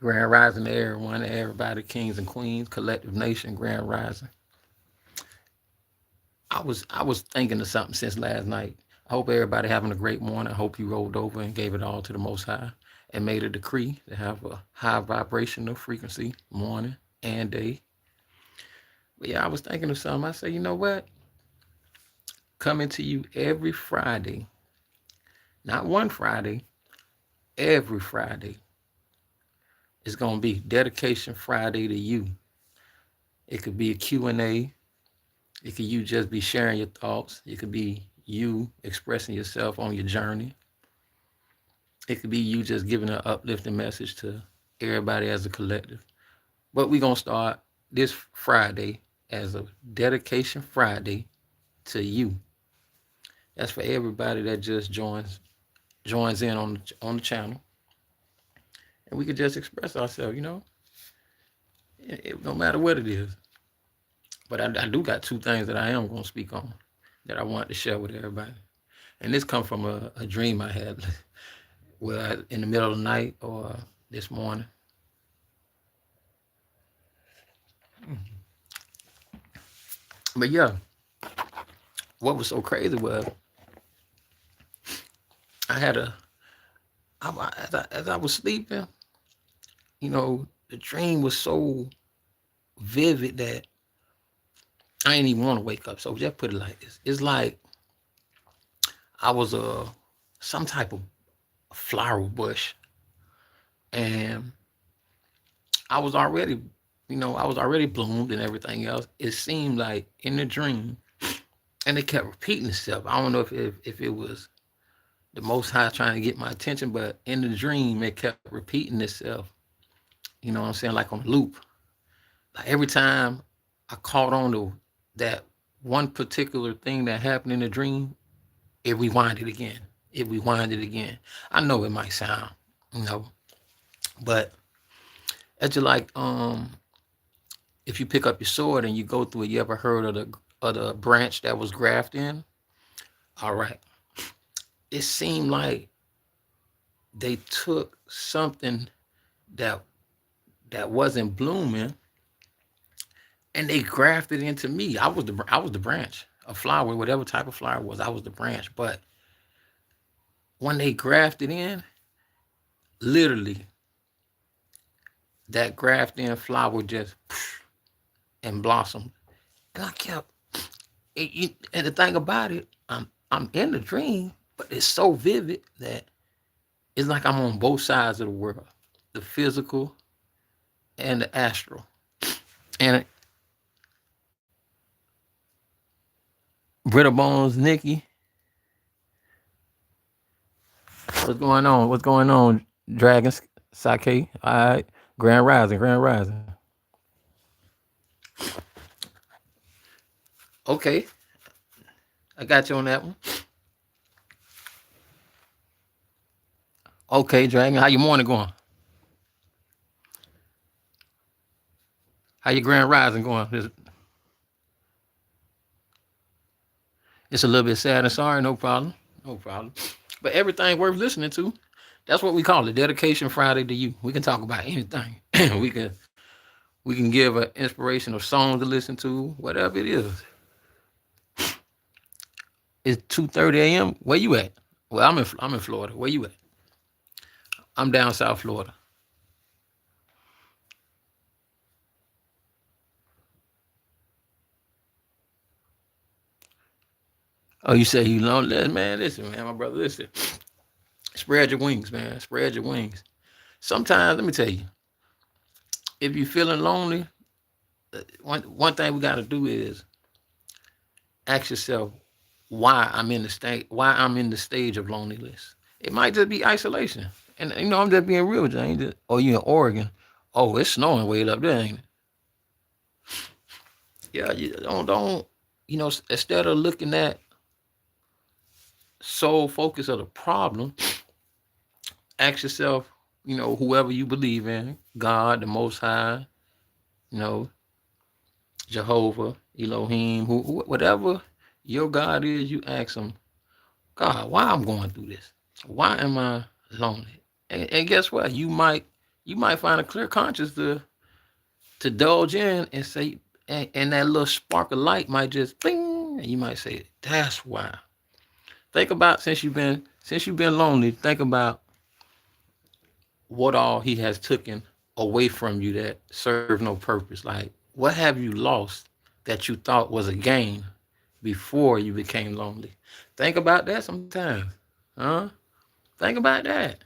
Grand Rising to everyone, everybody, kings and queens, collective nation, Grand Rising. I was thinking of something since last night. I hope everybody having a great morning. I hope you rolled over and gave it all to the Most High and made a decree to have a high vibrational frequency morning and day. But yeah, I was thinking of something. I say, you know what? Coming to you every Friday, not one Friday, every Friday. It's gonna be Dedication Friday to you. It could be a Q&A. It could you just be sharing your thoughts. It could be you expressing yourself on your journey. It could be you just giving an uplifting message to everybody as a collective. But we're gonna start this Friday as a dedication Friday to you. That's for everybody that just joins in on the channel. And we could just express ourselves, no matter what it is. But I do got two things that I am gonna speak on that I want to share with everybody. And this come from a dream I had where in the middle of the night or this morning. But yeah, what was so crazy was I had as I was sleeping, the dream was so vivid that I didn't even want to wake up. So just put it like this: it's like I was some type of flower bush, and I was already, I was already bloomed and everything else. It seemed like in the dream, and it kept repeating itself. I don't know if it was the Most High trying to get my attention, but in the dream, it kept repeating itself. You know what I'm saying? Like on a loop. Like every time I caught on to that one particular thing that happened in the dream, it rewinded again. It rewinded again. I know it might sound, you know, but it's just like if you pick up your sword and you go through it, you ever heard of the branch that was grafted in? All right. It seemed like they took something that wasn't blooming and they grafted into me. I was the branch, a flower, whatever type of flower it was. I was the branch. But when they grafted in, literally, that grafted in flower just and blossomed. And I kept. And the thing about it, I'm in the dream, but it's so vivid that it's like I'm on both sides of the world, the physical and the astral. And Britta Bones, Nikki, what's going on? What's going on, Dragons, Sake? All right, Grand Rising, Grand Rising. Okay, I got you on that one. Okay, Dragon, how your morning going? How your Grand Rising going? It's a little bit sad and sorry, no problem. No problem. But everything worth listening to. That's what we call it. Dedication Friday to you. We can talk about anything. we can give an inspirational song to listen to, whatever it is. It's 2:30 a.m. Where you at? Well, I'm in Florida. Where you at? I'm down South Florida. Oh, you say you lonely, man? Listen, man, my brother. Listen, spread your wings, man. Spread your wings. Sometimes, let me tell you, if you're feeling lonely, one thing we got to do is ask yourself why I'm in the stage of loneliness. It might just be isolation, and I'm just being real with you. Or you in Oregon? Oh, it's snowing way up there, ain't it? Yeah, you don't. Instead of looking at sole focus of the problem, ask yourself, whoever you believe in, God, the Most High, you know, Jehovah, Elohim, whatever your God is, you ask him, God, why I'm going through this? Why am I lonely? And guess what? You might you might find a clear conscience to indulge in and say, and that little spark of light might just bing, and you might say, that's why. Think about since you've been lonely, think about what all he has taken away from you that served no purpose. Like, what have you lost that you thought was a gain before you became lonely? Think about that sometimes. Huh? Think about that.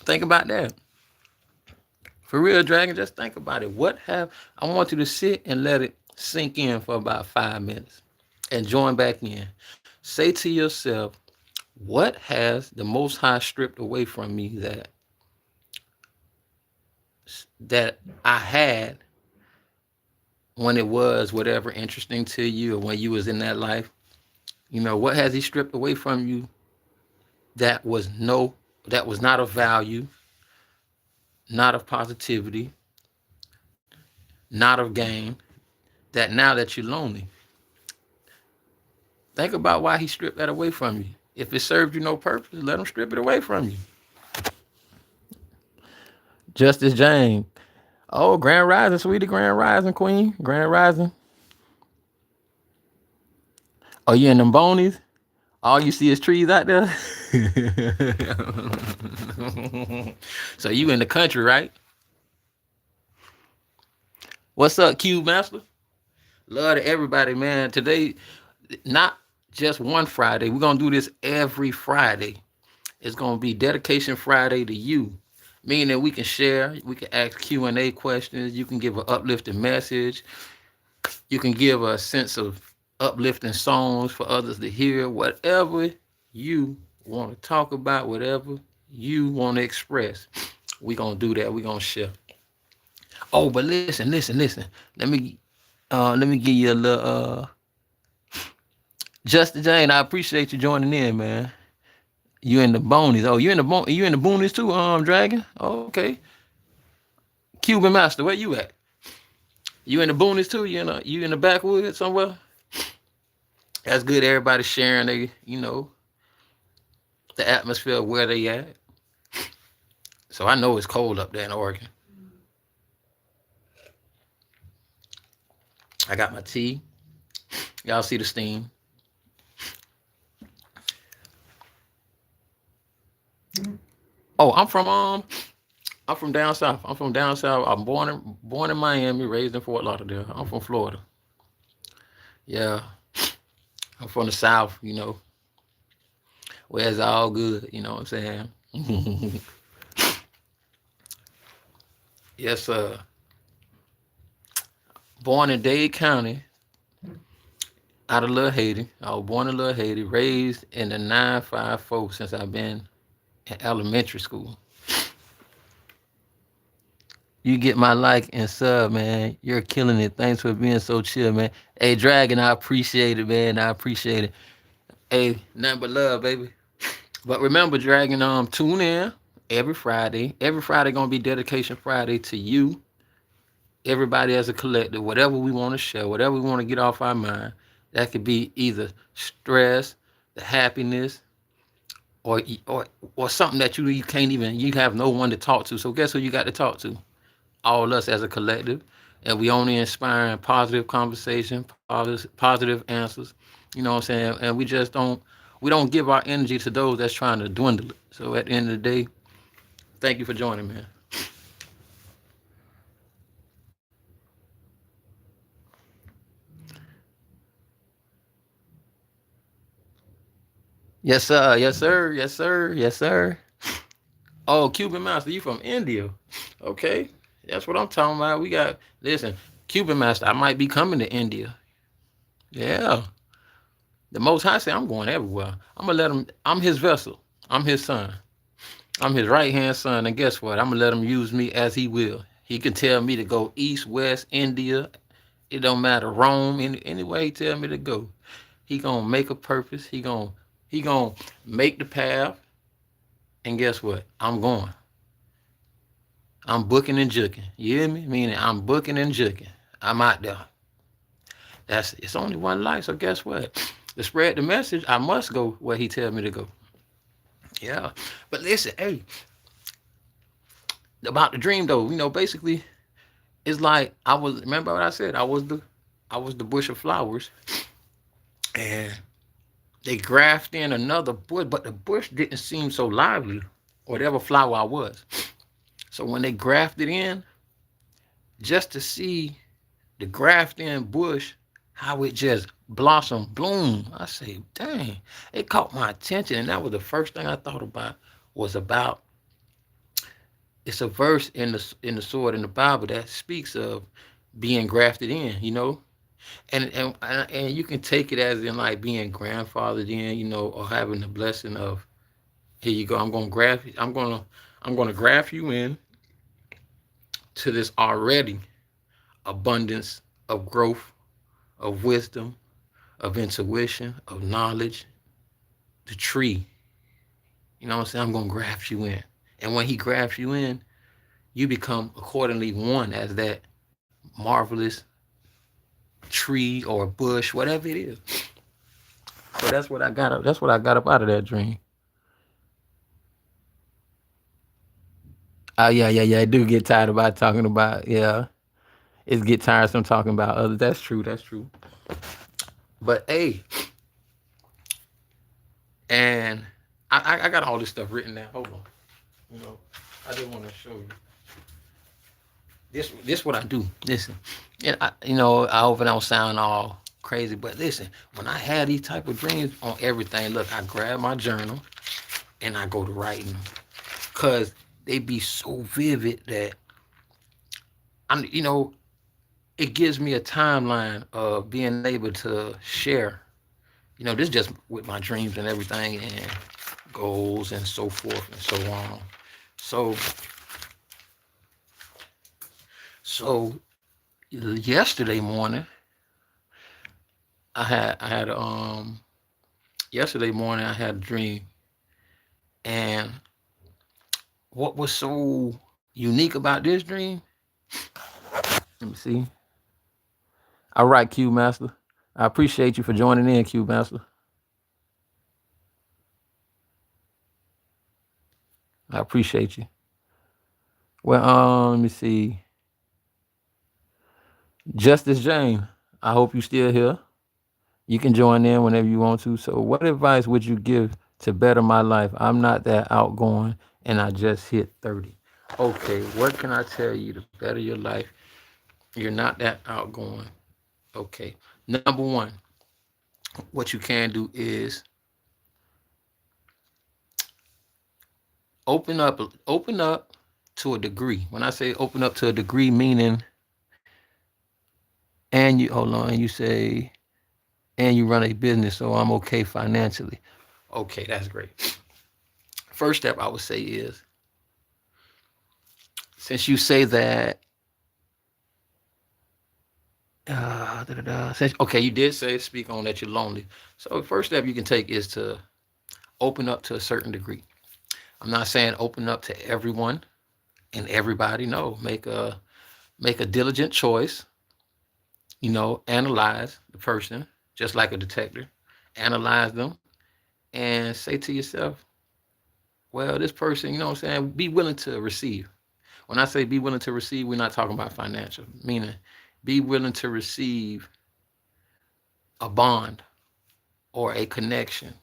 Think about that. For real, Dragon, just think about it. I want you to sit and let it sink in for about 5 minutes and join back in. Say to yourself, what has the Most High stripped away from me that I had when it was whatever interesting to you or when you was in that life? What has he stripped away from you that was no that was not of value, not of positivity, not of gain, that now that you're lonely, think about why he stripped that away from you. If it served you no purpose, let him strip it away from you. Justice Jane. Oh, Grand Rising, sweetie, Grand Rising, Queen, Grand Rising. Oh, you in them bonies? All you see is trees out there. So you in the country, right? What's up, Cube Master? Love to everybody, man. Today, not just one Friday. We're gonna do this every Friday. It's gonna be Dedication Friday to you, meaning that we can share, we can ask Q&A questions. You can give an uplifting message. You can give a sense of uplifting songs for others to hear. Whatever you want to talk about, whatever you want to express, we're gonna do that. We're gonna share. Oh, but listen. Let me give you a little Justin Jane, I appreciate you joining in, man. You in the bonies. Oh, you in the boonies too, Dragon? Oh, okay. Cuban Master, where you at? You in the boonies too? You in the backwoods somewhere? That's good. Everybody sharing the atmosphere of where they at. So I know it's cold up there in Oregon. I got my tea. Y'all see the steam. Oh, I'm from down south. I'm born in Miami, raised in Fort Lauderdale. I'm from Florida. Yeah, I'm from the South, where it's all good. You know what I'm saying? Yes, sir. Born in Dade County, out of Little Haiti. I was born in Little Haiti, raised in the 954 since I've been in elementary school. You get my like and sub, man. You're killing it. Thanks for being so chill, man. Hey, Dragon, I appreciate it, man. I appreciate it. Hey, nothing but love, baby. But remember, Dragon, tune in every Friday. Every Friday gonna be Dedication Friday to you. Everybody as a collective, whatever we want to share, whatever we want to get off our mind. That could be either stress, the happiness, or or something that you can't even, you have no one to talk to. So guess who you got to talk to? All us as a collective, and we only inspiring positive conversation, positive answers. You know what I'm saying? And we don't give our energy to those that's trying to dwindle it. So at the end of the day, thank you for joining, man. Yes, sir. Yes, sir. Yes, sir. Yes, sir. Oh, Cuban Master, you from India? Okay, that's what I'm talking about. Listen, Cuban Master, I might be coming to India. Yeah. The Most High say I'm going everywhere. I'm gonna let him. I'm his vessel. I'm his son. I'm his right hand son. And guess what? I'm gonna let him use me as he will. He can tell me to go east, west, India. It don't matter. Rome. Any way he tell me to go. He gonna make a purpose. He gonna make the path. And guess what? I'm going. I'm booking and juking. You hear me? Meaning I'm booking and juking. I'm out there. It's only one life. So guess what? To spread the message, I must go where he tell me to go. Yeah. But listen, hey, about the dream though, basically it's like I was, remember what I said? I was the bush of flowers, and they grafted in another bush, but the bush didn't seem so lively, whatever flower I was. So when they grafted in, just to see the grafted in bush, how it just blossomed, bloom. I say, dang, it caught my attention, and that was the first thing I thought about. Was about it's a verse in the sword in the Bible that speaks of being grafted in, and you can take it as in like being grandfathered in, or having the blessing of, here you go, I'm gonna graft you in to this already abundance of growth, of wisdom, of intuition, of knowledge, the tree. You know what I'm saying? I'm gonna graft you in. And when he grafts you in, you become accordingly one as that marvelous tree or bush, whatever it is. So that's what I got up out of that dream. Oh yeah. I do get tired about talking about, yeah. It's get tiresome talking about others. That's true. That's true. But hey, and I got all this stuff written down. Hold on. You know, I just want to show you this what I do. Listen, I hope it don't sound all crazy, but listen, when I had these type of dreams on everything, look, I grab my journal and I go to writing them, cause they be so vivid that I'm, it gives me a timeline of being able to share. This just with my dreams and everything and goals and so forth and so on. So, so yesterday morning, yesterday morning I had a dream, and what was so unique about this dream? Let me see. All right, Q Master. I appreciate you for joining in, Q Master. I appreciate you. Well, let me see. Justice Jane, I hope you still here. You can join in whenever you want to. So, what advice would you give to better my life? I'm not that outgoing and I just hit 30. Okay, what can I tell you to better your life? You're not that outgoing. Okay. Number one, what you can do is open up to a degree. When I say open up to a degree, meaning, and you hold on, and you say, and you run a business, so I'm okay financially. Okay, that's great. First step I would say is, since you say that, since, okay, you did say speak on that you're lonely. So the first step you can take is to open up to a certain degree. I'm not saying open up to everyone and everybody. No, make a diligent choice. Analyze the person just like a detective. Analyze them and say to yourself, well, this person, you know what I'm saying, be willing to receive. When I say be willing to receive, we're not talking about financial, meaning be willing to receive a bond or a connection.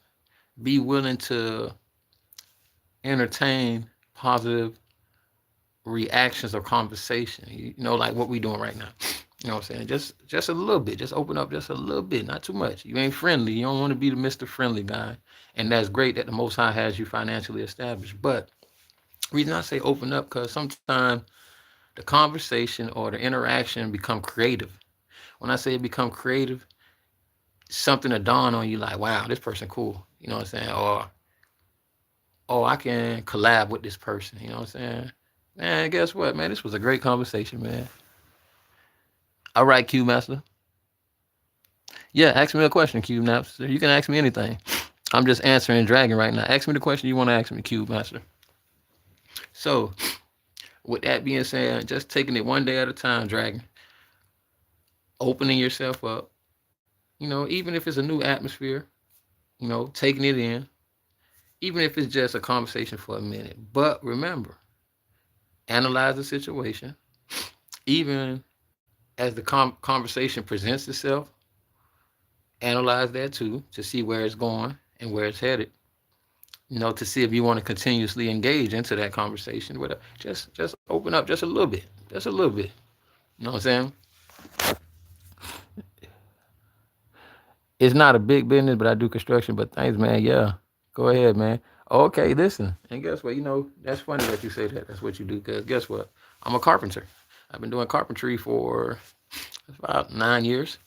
Be willing to entertain positive reactions or conversation. Like what we doing right now. You know what I'm saying? Just a little bit. Just open up just a little bit, not too much. You ain't friendly. You don't want to be the Mr. Friendly guy. And that's great that the Most High has you financially established. But the reason I say open up, because sometimes the conversation or the interaction become creative. When I say it become creative, something to dawn on you like, wow, this person cool. You know what I'm saying? Or, oh, I can collab with this person. You know what I'm saying? Man, guess what, man? This was a great conversation, man. All right, Q Master. Yeah, ask me a question, Q Master. You can ask me anything. I'm just answering Dragon right now. Ask me the question you want to ask me, Q Master. So, with that being said, just taking it one day at a time, Dragon. Opening yourself up. Even if it's a new atmosphere, taking it in, even if it's just a conversation for a minute. But remember, analyze the situation. Even as the conversation presents itself, analyze that too to see where it's going and where it's headed. To see if you want to continuously engage into that conversation with just open up just a little bit, just a little bit. You know what I'm saying? It's not a big business, but I do construction. But thanks, man. Yeah, go ahead, man. Okay, listen. And guess what? That's funny that you say that. That's what you do. Cause guess what? I'm a carpenter. I've been doing carpentry for about 9 years.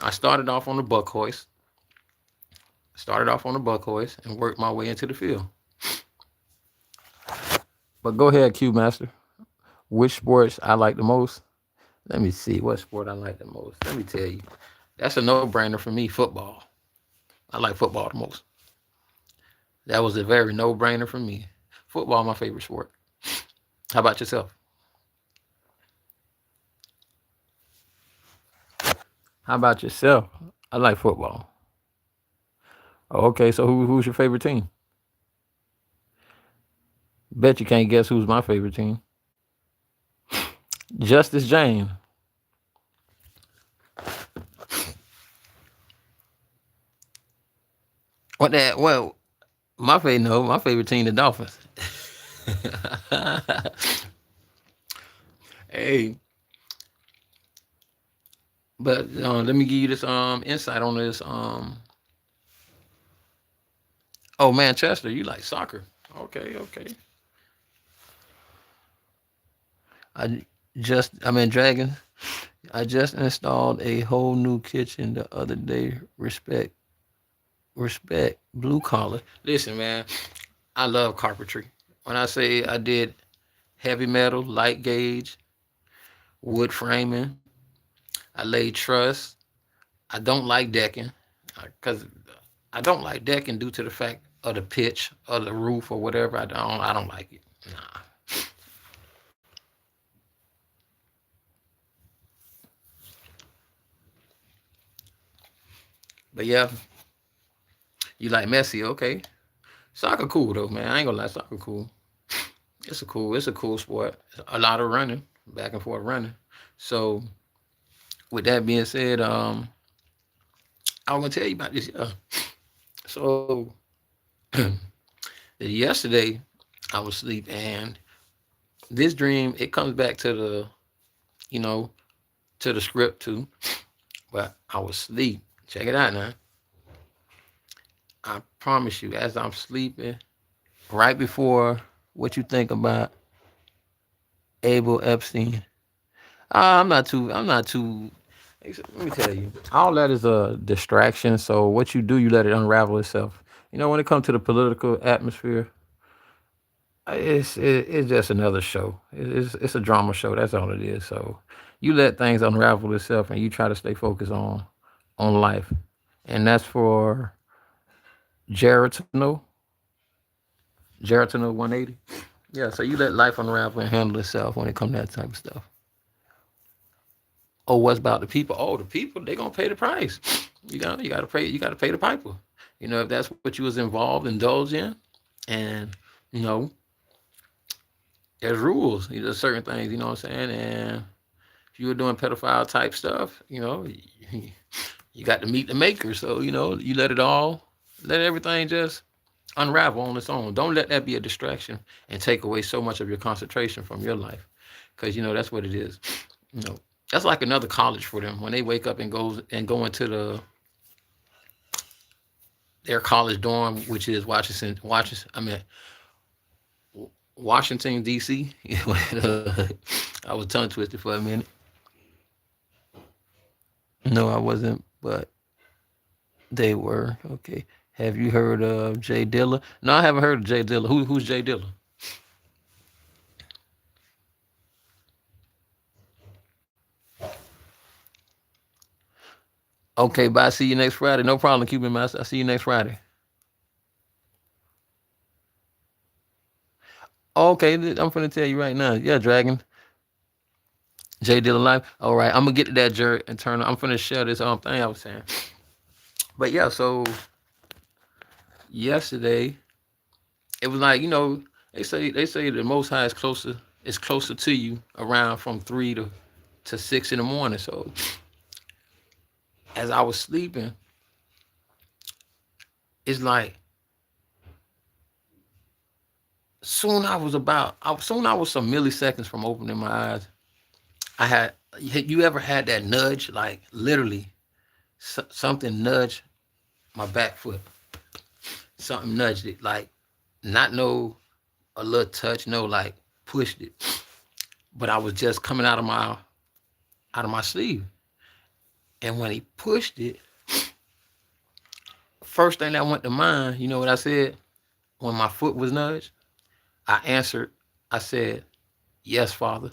I started off on the buck hoist. And worked my way into the field. But go ahead, Q Master. Which sports I like the most? Let me see what sport I like the most. Let me tell you. That's a no-brainer for me. Football. I like football the most. That was a very no-brainer for me. Football, my favorite sport. How about yourself? How about yourself? I like football. Okay, so who's your favorite team? Bet you can't guess who's my favorite team. Justice James. What that? Well, my favorite team, the Dolphins. Hey, but let me give you this insight on this. Oh, Manchester, you like soccer? Okay, okay. I I'm in Dragon. I just installed a whole new kitchen the other day. Respect, blue collar. Listen, man, I love carpentry. When I say I did heavy metal, light gauge, wood framing, I laid truss. I don't like decking because I don't like decking due to the fact of the pitch of the roof or whatever. I don't like it. Nah. But yeah, you like messy, okay? Soccer cool though, man. I ain't gonna lie, soccer cool. It's a cool sport. A lot of running, back and forth running. So with that being said, I was gonna tell you about this. So yesterday I was asleep and this dream it comes back to you know the script too. But I was asleep. Check it out now. I promise you, as I'm sleeping, right before what you think about Abel Epstein. I'm not too. Let me tell you, all that is a distraction. So what you do, you let it unravel itself. When it comes to the political atmosphere, it's just another show. It's a drama show. That's all it is. So you let things unravel itself, and you try to stay focused on life, and that's for Geritino, Geritino 180. Yeah. So you let life unravel and handle itself when it comes to that type of stuff. Oh, what's about the people? Oh, the people they gonna pay the price. You gotta pay the piper. If that's what you was involved, indulged in, and you know, there's rules. There's certain things. You know what I'm saying? And if you were doing pedophile type stuff, you got to meet the maker. So you let everything just unravel on its own. Don't let that be a distraction and take away so much of your concentration from your life, because that's what it is. You know, that's like another college for them when they wake up and go into their college dorm, which is Washington D.C. I was tongue twisted for a minute. No, I wasn't, but they were okay. Have you heard of Jay Dilla? No, I haven't heard of Jay Dilla. Who's Jay Dilla? Okay, bye. See you next Friday. No problem, Cuban Master. I see you next Friday. Okay, I'm gonna tell you right now. Yeah, Dragon. Jay Dilla live. All right, I'm gonna get to that jerk and turn. I'm gonna share this thing I was saying. But yeah, so yesterday It was like, they say the Most High is closer to you around from 3 to 6 in the morning. So as I was sleeping, it's like soon I was some milliseconds from opening my eyes. I had you ever had that nudge, like literally something nudged my back foot, something nudged it, like not no a little touch, no like pushed it, but I was just coming out of my sleeve, and when he pushed it, first thing that went to mind, you know what I said when my foot was nudged? I answered, I said, "Yes, Father."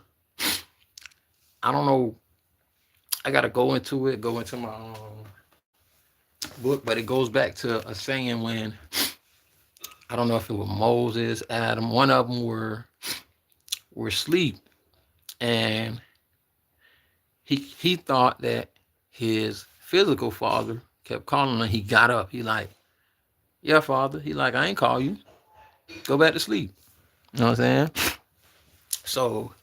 I don't know. I gotta go into my book, but it goes back to a saying when I don't know if it was Moses, Adam, one of them were asleep, and he thought that his physical father kept calling him. He got up. He like, "Yeah, Father." He like, "I ain't call you. Go back to sleep." You know what I'm saying? So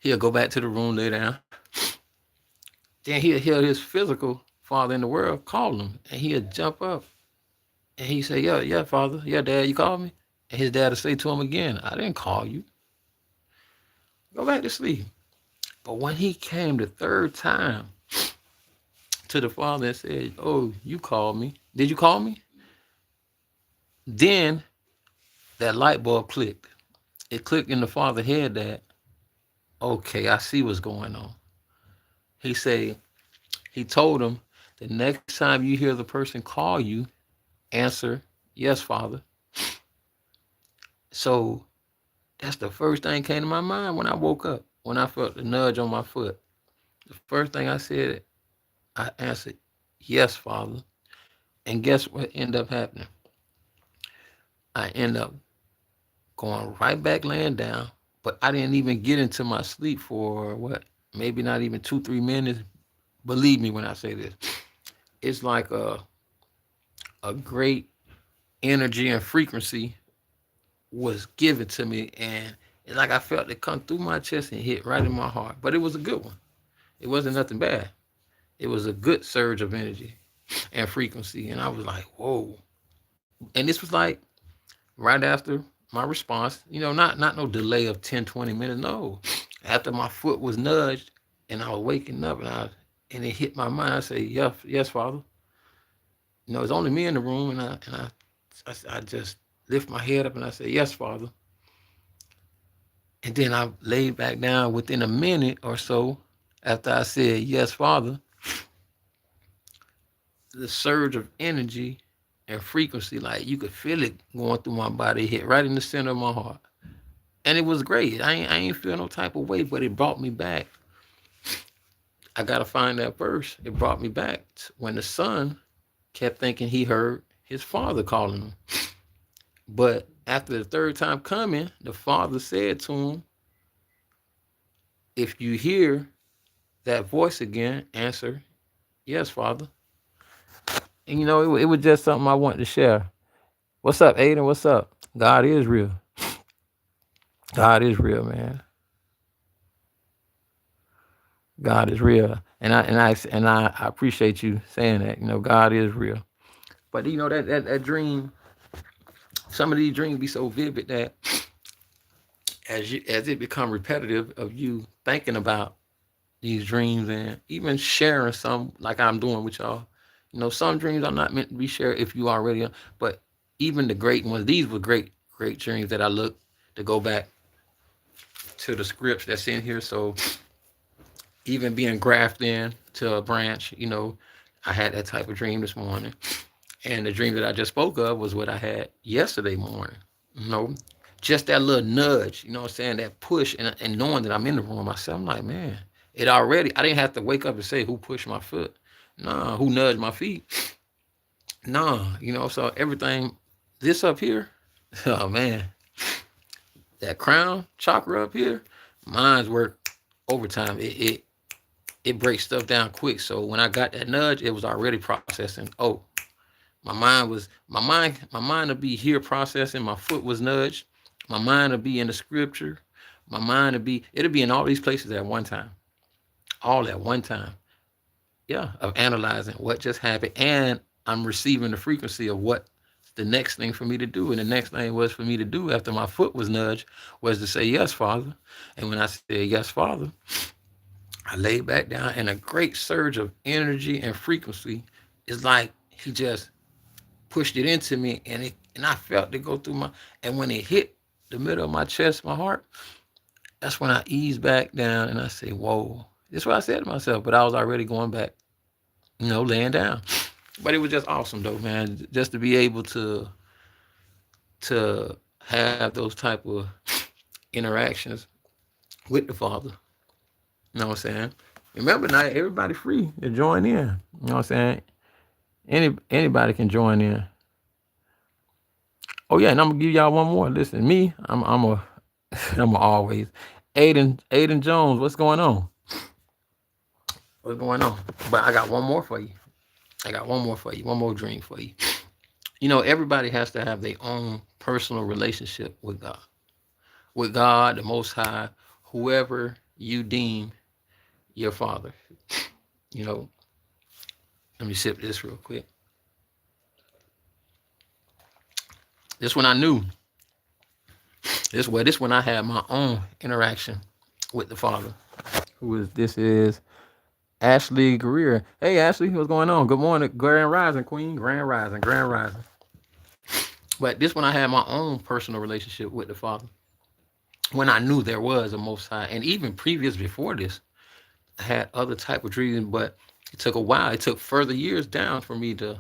he'll go back to the room, lay down. Then he'll hear his physical father in the world call him, and he'll jump up and he say, "Yeah, yeah, Father, yeah, Dad, you called me." And his dad will say to him again, "I didn't call you. Go back to sleep." But when he came the third time to the father and said, "Oh, you called me. Did you call me?" Then that light bulb clicked. It clicked in the father's head that, okay, I see what's going on. He said, he told him, the next time you hear the person call you, answer, "Yes, Father." So that's the first thing came to my mind when I woke up, when I felt the nudge on my foot. The first thing I said, I answered, "Yes, Father." And guess what ended up happening? I ended up going right back laying down, but I didn't even get into my sleep for what, maybe not even 2, 3 minutes. Believe me when I say this, it's like a great energy and frequency was given to me, and it's like I felt it come through my chest and hit right in my heart. But it was a good one. It wasn't nothing bad. It was a good surge of energy and frequency, and I was like, whoa. And this was like right after my response, not no delay of 10, 20 minutes. No, after my foot was nudged and I was waking up, and it hit my mind. I say, "Yes, yes, Father." It's only me in the room, and I just lift my head up and I say, "Yes, Father." And then I laid back down. Within a minute or so after I said, "Yes, Father," the surge of energy and frequency, like you could feel it going through my body, hit right in the center of my heart. And it was great. I ain't feel no type of way, but it brought me back. I gotta find that verse. It brought me back when the son kept thinking he heard his father calling him. But after the third time coming, the father said to him, "If you hear that voice again, answer, 'Yes, Father.'" And it was just something I wanted to share. What's up, Aiden? What's up? God is real. God is real, man. God is real, and I appreciate you saying that. God is real. But that dream, some of these dreams be so vivid that as it become repetitive of you thinking about these dreams and even sharing some like I'm doing with y'all. Some dreams are not meant to be shared if you already are, but even the great ones, these were great dreams that I look to go back to the scripts that's in here. So even being grafted in to a branch, I had that type of dream this morning. And the dream that I just spoke of was what I had yesterday morning. You know, just that little nudge, you know what I'm saying? That push and knowing that I'm in the room myself, I'm like, man, I didn't have to wake up and say who pushed my foot. Nah, who nudged my feet. Nah, so everything, this up here, oh man, that crown chakra up here, mine's work overtime. It breaks stuff down quick. So when I got that nudge, it was already processing. Oh, My mind would be here processing. My foot was nudged. My mind would be in the scripture. My mind would be it'll be in all these places at one time. All at one time. Yeah, of analyzing what just happened, and I'm receiving the frequency of what the next thing for me to do. And the next thing was for me to do after my foot was nudged was to say yes, Father. And when I said yes, Father, I laid back down, and a great surge of energy and frequency is like he just pushed it into me, and I felt it go through my, and when it hit the middle of my chest, my heart, that's when I eased back down and I say, whoa. That's what I said to myself, but I was already going back, laying down. But it was just awesome though, man. Just to be able to have those type of interactions with the Father. You know what I'm saying? Remember, not everybody free to join in. You know what I'm saying? Anybody can join in. Oh yeah, and I'm gonna give y'all one more. Listen, me, I'm a I'm a always Aiden Jones. What's going on? What's going on? But I got one more for you. I got one more for you. One more dream for you. Everybody has to have their own personal relationship with God, the Most High, whoever you deem your Father. You know, let me sip this real quick. This one I knew. This one I had my own interaction with the Father. Who is this? Is Ashley Greer. Hey Ashley, what's going on? Good morning, Grand Rising Queen, Grand Rising, Grand Rising. But this one I had my own personal relationship with the Father. When I knew there was a Most High, and even previous before this, I had other type of dreams, but it took a while. It took further years down for me to,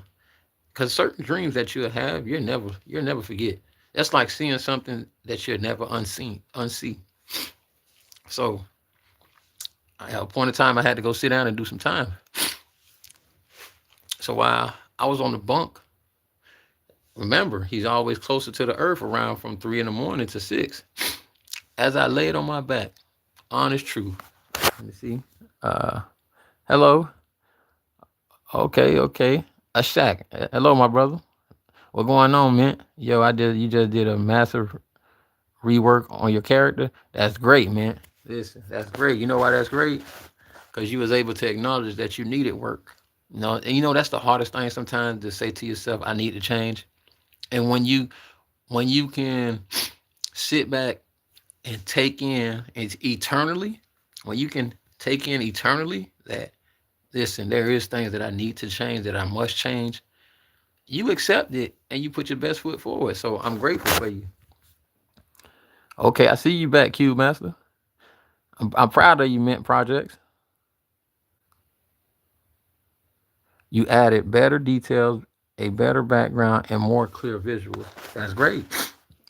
because certain dreams that you have, you'll never forget. That's like seeing something that you'll never unsee. So at a point in time, I had to go sit down and do some time. So while I was on the bunk, remember, he's always closer to the earth around from 3 in the morning to 6. As I laid on my back, honest truth. Let me see. Hello. Okay. Ashak. Hello, my brother. What going on, man? Yo, you just did a massive rework on your character. That's great, man. Listen, that's great. You know why that's great? Because you was able to acknowledge that you needed work. And that's the hardest thing sometimes to say to yourself, I need to change. And when you can sit back and take in eternally, when you can take in eternally that, listen, there is things that I need to change, that I must change, you accept it and you put your best foot forward. So I'm grateful for you. Okay, I see you back, Cube Master. I'm proud of you, Mint Projects. You added better details, a better background, and more clear visuals. That's great.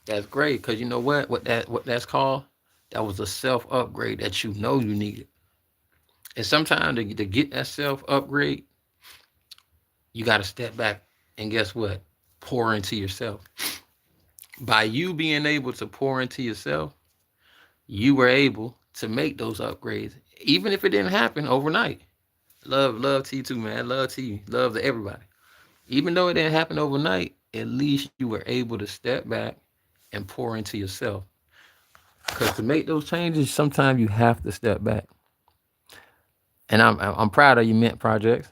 That's great, because you know what that's called? That was a self upgrade that you needed. And sometimes to get that self upgrade, you got to step back and guess what? Pour into yourself. By you being able to pour into yourself, you were able to make those upgrades, even if it didn't happen overnight. Love to you too, man. Love to you. Love to everybody. Even though it didn't happen overnight, at least you were able to step back and pour into yourself. Because to make those changes, sometimes you have to step back. And I'm proud of you, Mint Projects.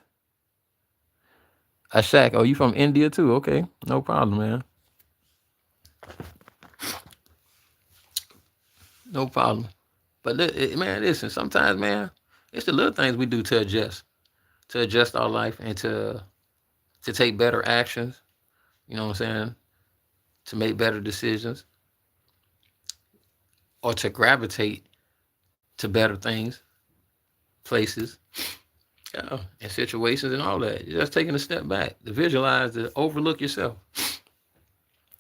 Ashak, oh, you from India too? Okay, no problem, man. No problem. But man, listen, sometimes, man, it's the little things we do to adjust our life, and to take better actions. You know what I'm saying? To make better decisions, or to gravitate to better things, places, yeah, and situations and all that. You're just taking a step back to visualize, to overlook yourself.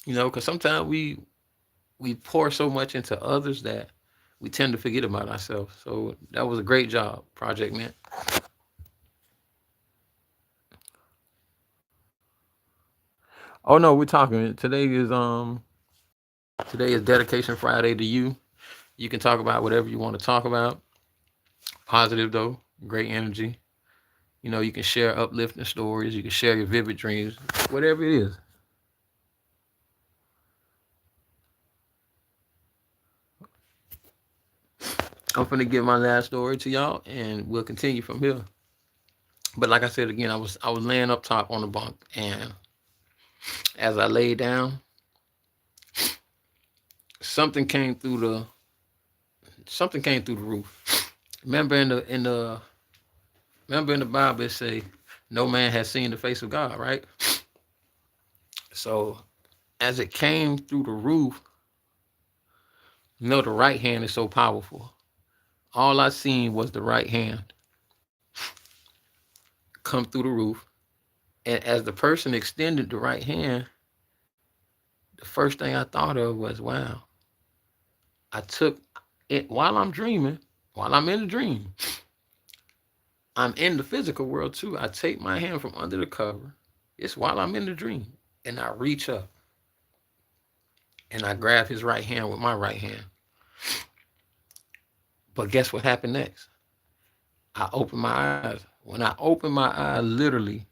Because sometimes we pour so much into others that we tend to forget about ourselves. So that was a great job, Project Man. Oh no, we're talking. Today is Dedication Friday to you. You can talk about whatever you want to talk about. Positive though, great energy. You know, you can share uplifting stories. You can share your vivid dreams, whatever it is. I'm finna give my last story to y'all, and we'll continue from here. But like I said again, I was laying up top on the bunk, and as I laid down, something came through the something came through the roof. Remember in the Bible it say, "No man has seen the face of God," right? So as it came through the roof, you know the right hand is so powerful. All I seen was the right hand come through the roof, and as the person extended the right hand, the first thing I thought of was, "Wow, I took it while I'm dreaming, while I'm in the dream. I'm in the physical world too. I take my hand from under the cover. It's while I'm in the dream, and I reach up and I grab his right hand with my right hand. But guess what happened next? I opened my eyes. When I opened my eyes, literally,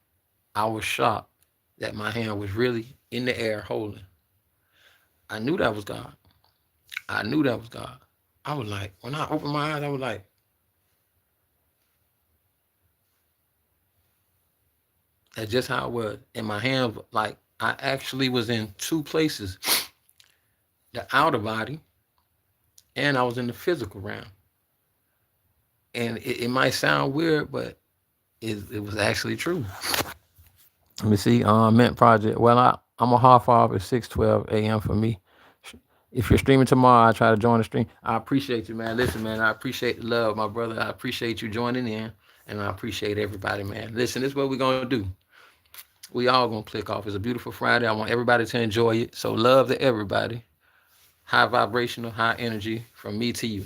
I was shocked that my hand was really in the air holding. I knew that was God. I knew that was God. I was like, when I opened my eyes, I was like, that's just how it was. And my hand, like, I actually was in two places, the outer body, and I was in the physical realm. And it might sound weird, but it was actually true. Let me see. Mint Project. Well, I'm a half hour at 6:12 a.m. for me. If you're streaming tomorrow, I try to join the stream. I appreciate you, man. Listen, man, I appreciate the love, my brother. I appreciate you joining in, and I appreciate everybody, man. Listen, this is what we're gonna do. We all gonna click off. It's a beautiful Friday. I want everybody to enjoy it. So love to everybody. High vibrational, high energy from me to you.